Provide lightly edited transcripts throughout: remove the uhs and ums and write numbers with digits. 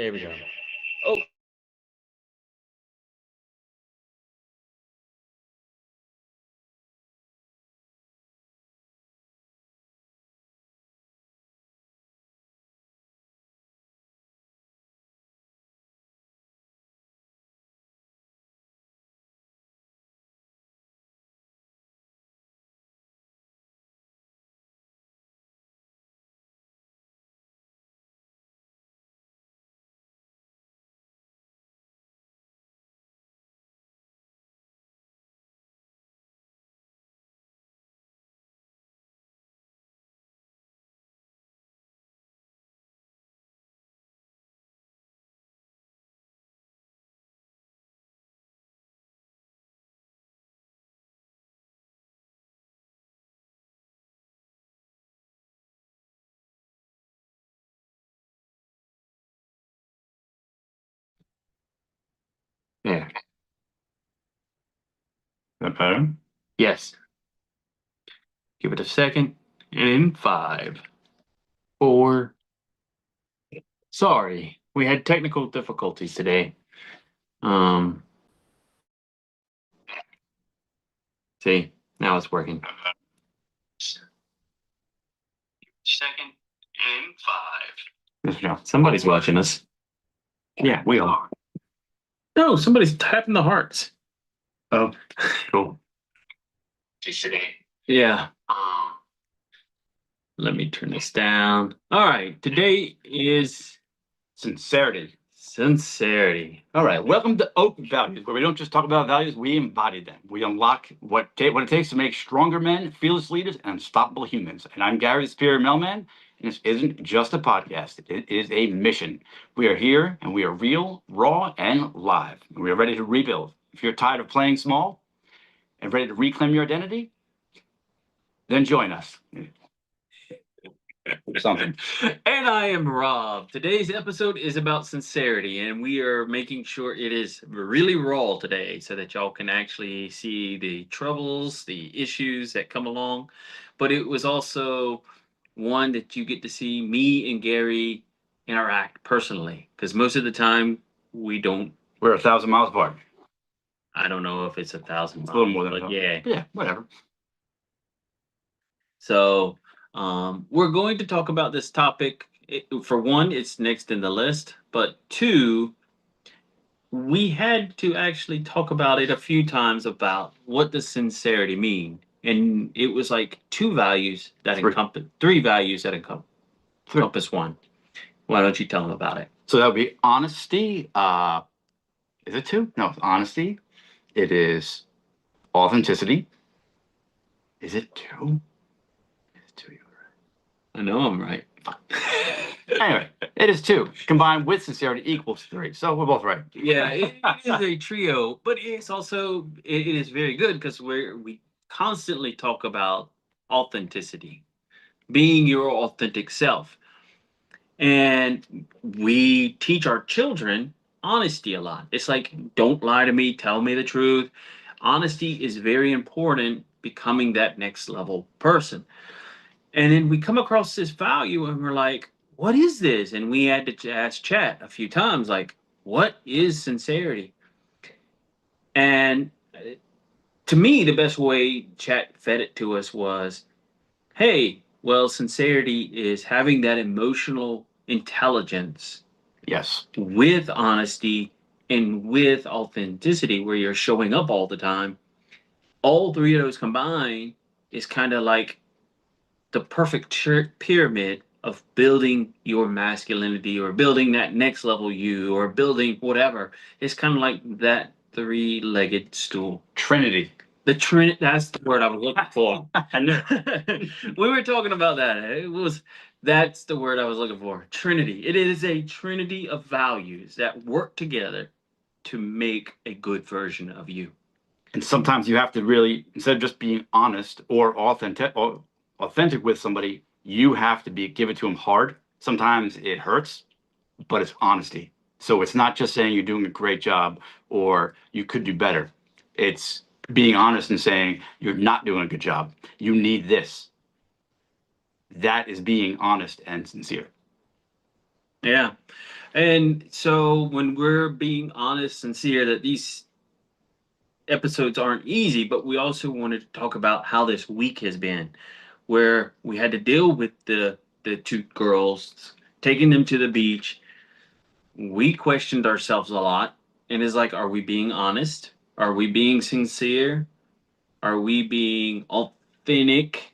There we go. Oh, Yeah. That better? yes. Give it a second. In five, four. Sorry, we had technical difficulties today. Um, see, now it's working. Second in five. Yeah. Somebody's watching us. Yeah, we are. No, somebody's tapping the hearts. Oh, cool. Yeah. Let me turn this down. All right. Today is Sincerity. sincerity. All right. Welcome to Oak Values, where we don't just talk about values, we embody them. We unlock what it takes to make stronger men, fearless leaders, and unstoppable humans. And I'm Gary, the Superior Mailman, and this isn't just a podcast. It is a mission. We are here, and we are real, raw, and live. And we are ready to rebuild. If you're tired of playing small and ready to reclaim your identity, then join us. Something. And I am Rob. Today's episode is about sincerity, and we are making sure it is really raw today so that y'all can actually see the troubles, the issues that come along. But it was also one that you get to see me and Gary interact personally, because most of the time we don't. We're 1,000 miles apart. I don't know if it's 1,000 It's a little miles, more than but that. yeah. Yeah, whatever. So we're going to talk about this topic. For one, it's next in the list, but two, we had to actually talk about it a few times about what does sincerity mean, and it was like two values that Three. encompass three values that Three. encompass one. Why don't you tell them about it? So that would be honesty. Is it two? No, it's honesty. It is authenticity. Is it two? It's two. I know I'm right. Anyway, it is two. Combined with sincerity equals three. So we're both right. Yeah, it is a trio, but it's also it is very good because we constantly talk about authenticity, being your authentic self. And we teach our children honesty a lot. It's like, don't lie to me, tell me the truth. Honesty is very important, becoming that next level person. And then we come across this value and we're like, what is this? And we had to ask chat a few times, like, what is sincerity? And to me, the best way chat fed it to us was, hey, well, sincerity is having that emotional intelligence Yes. with honesty and with authenticity, where you're showing up all the time. All three of those combined is kind of like the perfect pyramid of building your masculinity or building that next level you or building whatever. It's kind of like that three-legged stool. Trinity. The Trinity, that's the word I was looking for. I knew. We were talking about that. That's the word I was looking for. Trinity. It is a trinity of values that work together to make a good version of you. And sometimes you have to really, instead of just being honest or authentic with somebody, you have to give it to them hard. Sometimes it hurts, but it's honesty. So it's not just saying you're doing a great job or you could do better. It's being honest and saying you're not doing a good job. You need this. That is being honest and sincere. Yeah. And so when we're being honest, sincere, that these episodes aren't easy, but we also wanted to talk about how this week has been, where we had to deal with the two girls, taking them to the beach. We questioned ourselves a lot, and it's like, are we being honest? Are we being sincere? Are we being authentic?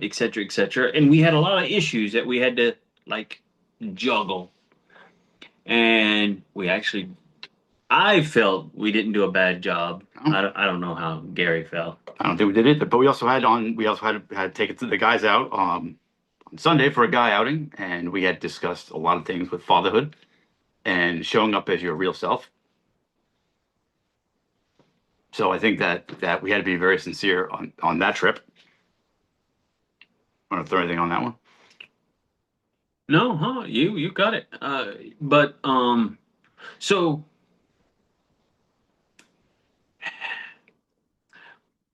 Etc. Etc. And we had a lot of issues that we had to like juggle, and we actually I felt we didn't do a bad job. I don't know how Gary felt. I don't think we did it, but we also had to take it to the guys out on Sunday for a guy outing, and we had discussed a lot of things with fatherhood and showing up as your real self. So I think that we had to be very sincere on that trip. Want to throw anything on that one? No, huh? You got it. But so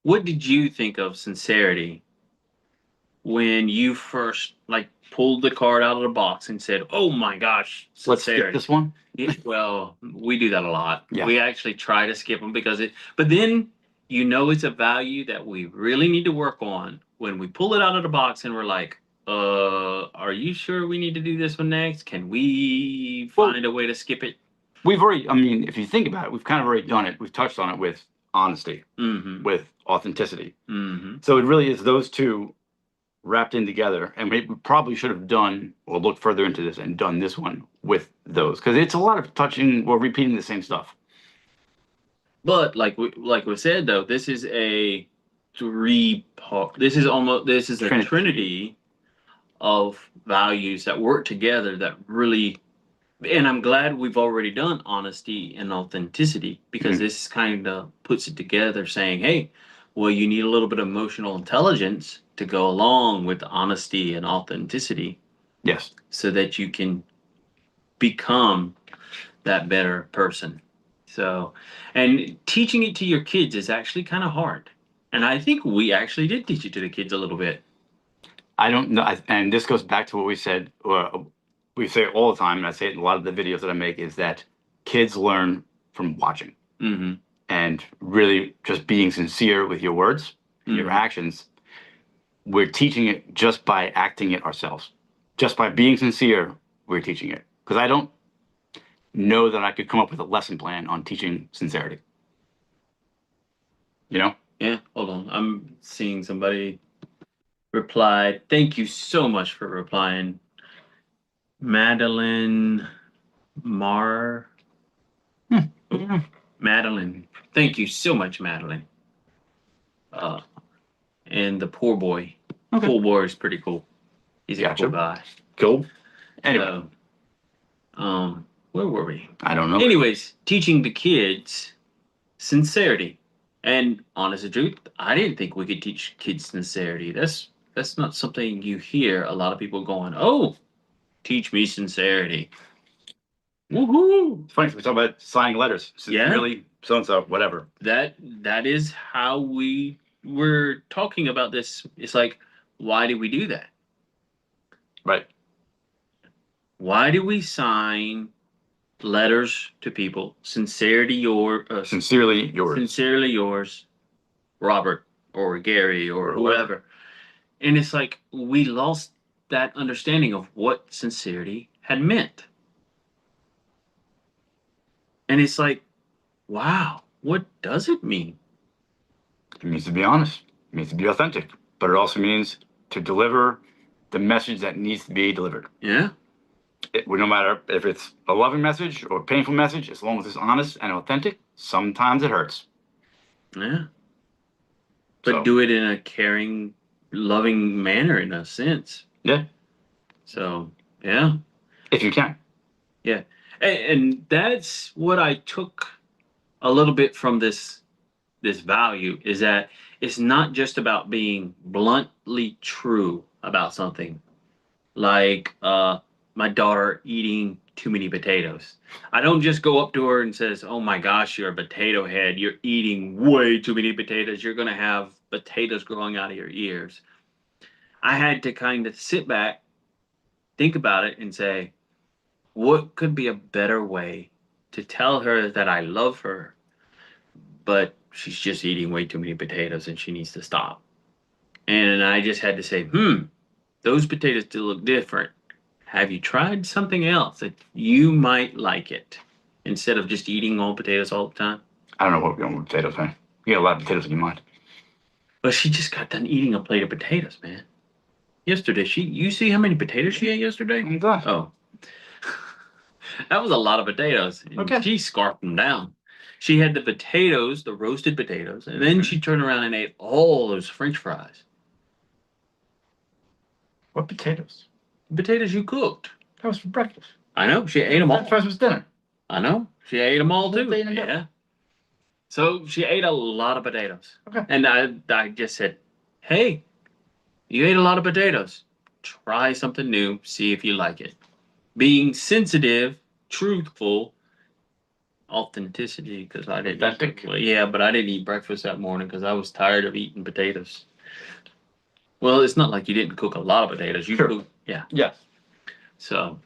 what did you think of sincerity when you first like pulled the card out of the box and said, "Oh my gosh, Let's skip sincerity"? this one. Yeah, well, we do that a lot. Yeah. We actually try to skip them because it, but then you know it's a value that we really need to work on when we pull it out of the box and we're like, are you sure we need to do this one next? Can we Well, find a way to skip it? we've already. I mean, if you think about it, we've kind of already done it. We've touched on it with honesty, Mm-hmm. with authenticity. Mm-hmm. So it really is those two wrapped in together. And we probably should have done or looked further into this and done this one with those because it's a lot of touching or repeating the same stuff. But like we said though, this is a three part. This is a Trinity. trinity of values that work together that really, and I'm glad we've already done honesty and authenticity because Mhm. this kind of puts it together saying, hey, well, you need a little bit of emotional intelligence to go along with honesty and authenticity Yes. so that you can become that better person. So, and teaching it to your kids is actually kind of hard. And I think we actually did teach it to the kids a little bit. I don't know. And this goes back to what we said, or we say all the time, and I say it in a lot of the videos that I make, is that kids learn from watching Mm-hmm. and really just being sincere with your words and your Mm-hmm. actions. We're teaching it just by acting it ourselves. Just by being sincere, we're teaching it. Because I don't know that I could come up with a lesson plan on teaching sincerity. You know? Yeah, hold on. I'm seeing somebody replied. Thank you so much for replying. Madeline Mar. Hmm. Madeline. Thank you so much, Madeline. Uh, and the poor boy. Okay. Poor boy is pretty cool. He's a cool Gotcha. guy. Cool. Anyway, So, where were we? I don't know. Anyways, teaching the kids sincerity. And honest to truth, I didn't think we could teach kids sincerity. That's not something you hear a lot of people going, "Oh, teach me sincerity." Woohoo! It's funny. We talk about signing letters. Yeah, Sincerely, so and so, whatever. that is how we were talking about this. It's like, why do we do that? Right. Why do we sign letters to people? Sincerely yours. Sincerely yours, Robert or Gary or Or whoever. whoever. And it's like we lost that understanding of what sincerity had meant. And it's like, wow, what does it mean? It means to be honest. It means to be authentic. But it also means to deliver the message that needs to be delivered. Yeah, No matter if it's a loving message or a painful message, as long as it's honest and authentic, sometimes it hurts. yeah. But So, do it in a caring, loving manner in a sense. yeah, So, yeah, if you can. yeah. And that's what I took a little bit from this value is that it's not just about being bluntly true about something like my daughter eating too many potatoes. I don't just go up to her and says, "Oh my gosh, you're a potato head. You're eating way too many potatoes. You're going to have potatoes growing out of your ears." I had to kind of sit back, think about it and say, what could be a better way to tell her that I love her, but she's just eating way too many potatoes and she needs to stop. And I just had to say, those potatoes do look different. Have you tried something else that you might like it instead of just eating all potatoes all the time? I don't know what we're going with potatoes, man. You got a lot of potatoes in your mind. But she just got done eating a plate of potatoes, man. Yesterday, you see how many potatoes she ate yesterday? I'm done. Oh, that was a lot of potatoes. And Okay. she scarfed them down. She had the potatoes, the roasted potatoes, and then she turned around and ate all those French fries. What potatoes? The potatoes you cooked. That was for breakfast. I know. She ate them all. French fries was dinner. I know. She ate them all too. They ate 'em Yeah. So she ate a lot of potatoes. Okay. And I just said, hey, you ate a lot of potatoes. Try something new. See if you like it. Being sensitive, truthful, authenticity, because I didn't. Authentic. Well, yeah, but I didn't eat breakfast that morning because I was tired of eating potatoes. Well, it's not like you didn't cook a lot of potatoes. You Sure. cooked, yeah. Yes. So,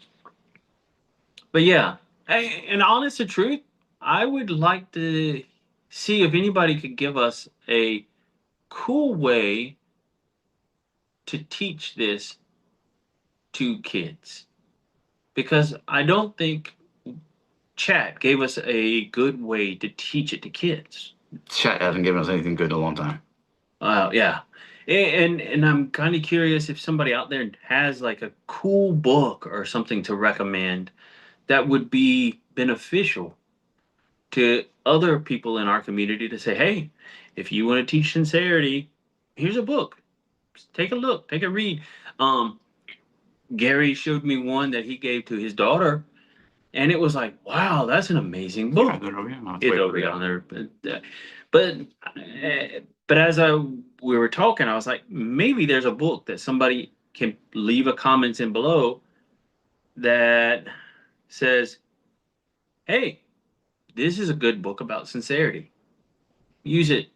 but yeah, and honest to truth, I would like to see if anybody could give us a cool way to teach this to kids, because I don't think chat gave us a good way to teach it to kids. Chat hasn't given us anything good in a long time. Yeah, and I'm kind of curious if somebody out there has like a cool book or something to recommend that would be beneficial to other people in our community to say, hey, if you want to teach sincerity, here's a book. Just take a look, take a read. Um, Gary showed me one that he gave to his daughter, and it was like, wow, that's an amazing book. It's Over here on there, but but as we were talking, I was like, maybe there's a book that somebody can leave a comments in below that says, hey, this is a good book about sincerity. Use it.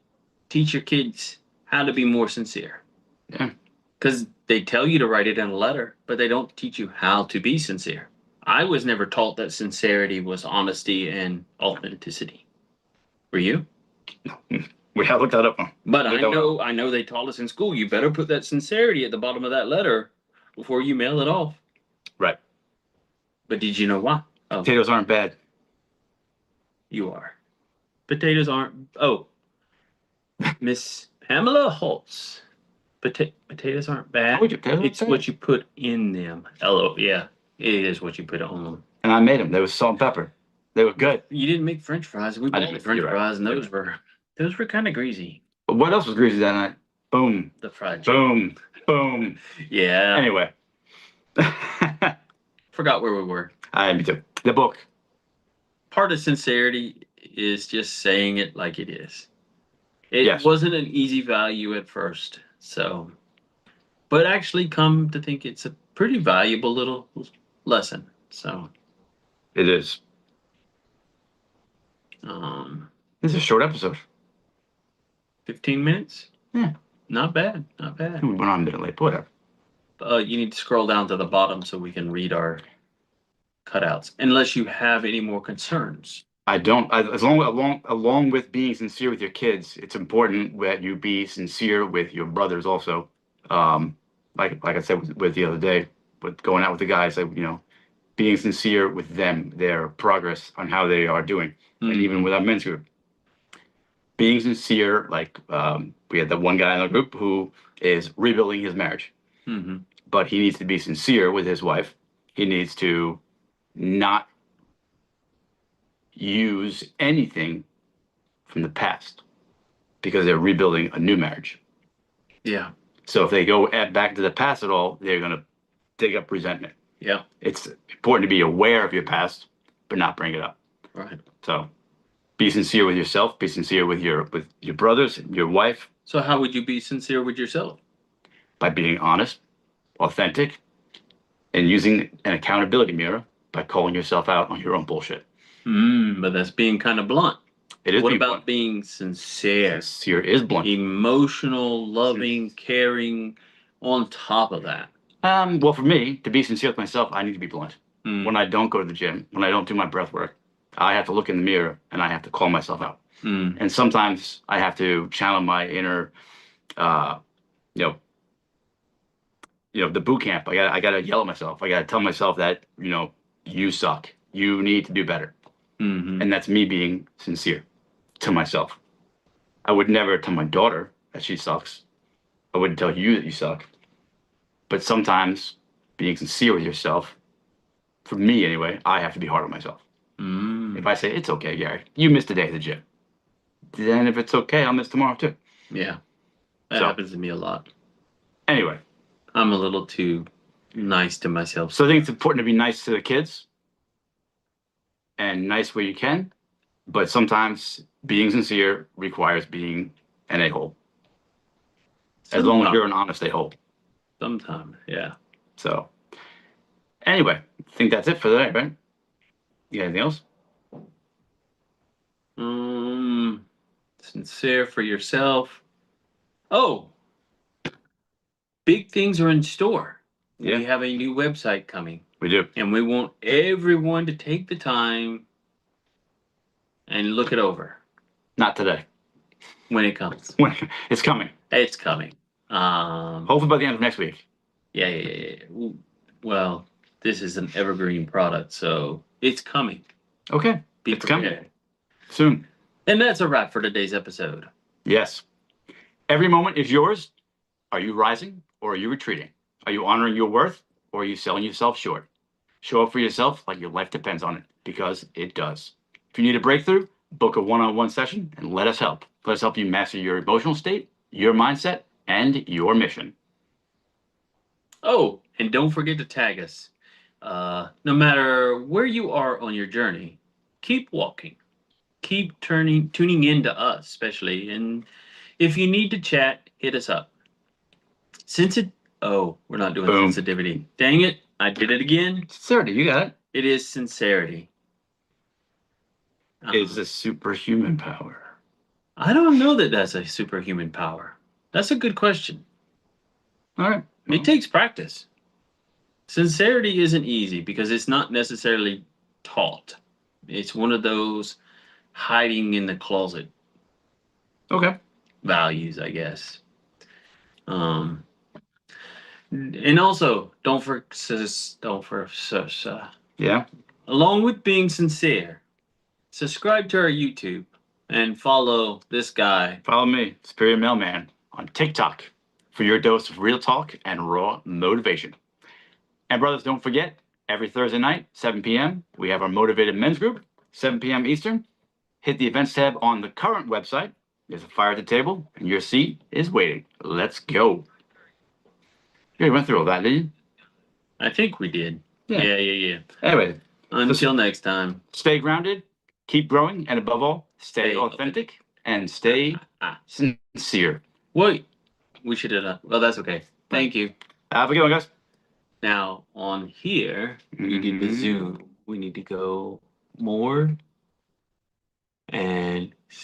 Teach your kids how to be more sincere. Yeah. Because they tell you to write it in a letter, but they don't teach you how to be sincere. I was never taught that sincerity was honesty and authenticity. Were you? We have looked that up. But I know they taught us in school, you better put that sincerity at the bottom of that letter before you mail it off. Right. But did you know why? Oh, Potatoes aren't bad. you are. Potatoes aren't. Oh, Miss Pamela Holtz. Potatoes aren't bad. It's what you put in them. Hello, yeah, it is what you put on them. And I made them. They were salt and pepper. They were good. You didn't make French fries. We bought French fries, and those were kind of greasy. But what else was greasy that night? Boom. The fried chicken. Boom. Yeah. Anyway. Forgot where we were. Me too. The book. Part of sincerity is just saying it like it is. It wasn't an easy value at first, so, but actually, come to think, it's a pretty valuable little lesson. So it is. This is a short episode. 15 minutes. Yeah. Not bad. Not bad. We went on a bit late. Whatever. You need to scroll down to the bottom so we can read our cutouts. Unless you have any more concerns. I don't. Along with being sincere with your kids, it's important that you be sincere with your brothers also. Like I said with the other day, with going out with the guys, being sincere with them, their progress on how they are doing, and even with our men's group, being sincere. Like we had that one guy in the group who is rebuilding his marriage, but he needs to be sincere with his wife. He needs to not use anything from the past because they're rebuilding a new marriage. Yeah. So if they go back to the past at all, they're going to dig up resentment. Yeah. It's important to be aware of your past, but not bring it up. Right. So be sincere with yourself. Be sincere with your brothers, your wife. So how would you be sincere with yourself? By being honest, authentic, and using an accountability mirror by calling yourself out on your own bullshit. But that's being kind of blunt. It is. What about being sincere? Sincere is blunt. Emotional, loving, caring. On top of that. Well, for me, to be sincere with myself, I need to be blunt. Mm. when I don't go to the gym, when I don't do my breath work, I have to look in the mirror and I have to call myself out. Mm. And sometimes I have to channel my inner, uh, you know, the boot camp. I gotta yell at myself. I gotta tell myself that, you suck. You need to do better. Hmm. And that's me being sincere to myself. I would never tell my daughter that she sucks. I wouldn't tell you that you suck. But sometimes being sincere with yourself, for me anyway, I have to be hard on myself. If Mm. I say, it's okay, Gary, you missed a day at the gym, then if it's okay, I'll miss tomorrow too. Yeah, that So, happens to me a lot. anyway, I'm a little too nice to myself. so I think it's important to be nice to the kids and nice where you can, but sometimes being sincere requires being an a-hole, as long as Sometimes, you're an honest a-hole. sometimes, yeah. So, anyway, I think that's it for today, right? You got anything else? Um, Sincere for yourself. Oh, big things are in store. Yeah, We have a new website coming, we do. and we want everyone to take the time and look it over Not today. when it comes. When it's coming. It's coming. Hopefully by the end of next week. Yeah, yeah, yeah, yeah. Well, this is an evergreen product, so it's coming. Okay, Be it's coming prepared. soon. And that's a wrap for today's episode. Yes. Every moment is yours. Are you rising or are you retreating? Are you honoring your worth or are you selling yourself short? Show up for yourself like your life depends on it, because it does. If you need a breakthrough, book a one-on-one session and let us help. Let us help you master your emotional state, your mindset, and your mission. Oh, and don't forget to tag us. No matter where you are on your journey, keep walking. Keep tuning in to us, especially. And if you need to chat, hit us up. Sensit. Oh, we're not doing Boom. sensitivity. Dang it! I did it again. Sincerity, you got it. It is sincerity. Is a superhuman power. I don't know that that's a superhuman power. That's a good question. All right. It Well, takes practice. Sincerity isn't easy because it's not necessarily taught. It's one of those hiding in the closet okay. values, I guess. Um, and also, Yeah. along with being sincere, subscribe to our YouTube and follow this guy. Follow me, Superior Mailman, on TikTok for your dose of real talk and raw motivation. And brothers, don't forget, every Thursday night, 7 p.m., we have our Motivated Men's Group, 7 p.m. Eastern. Hit the events tab on the current website. There's a fire at the table, and your seat is waiting. Let's go. You already went through all that, didn't you? I think we did. Yeah. Yeah, yeah, yeah. Anyway, Until next time. stay grounded, keep growing, and above all, stay Stay authentic and stay Ah, sincere. wait, we should have. Well, that's okay. Thank you. Have a good one, guys. Now on here, we need to zoom. We need to go more and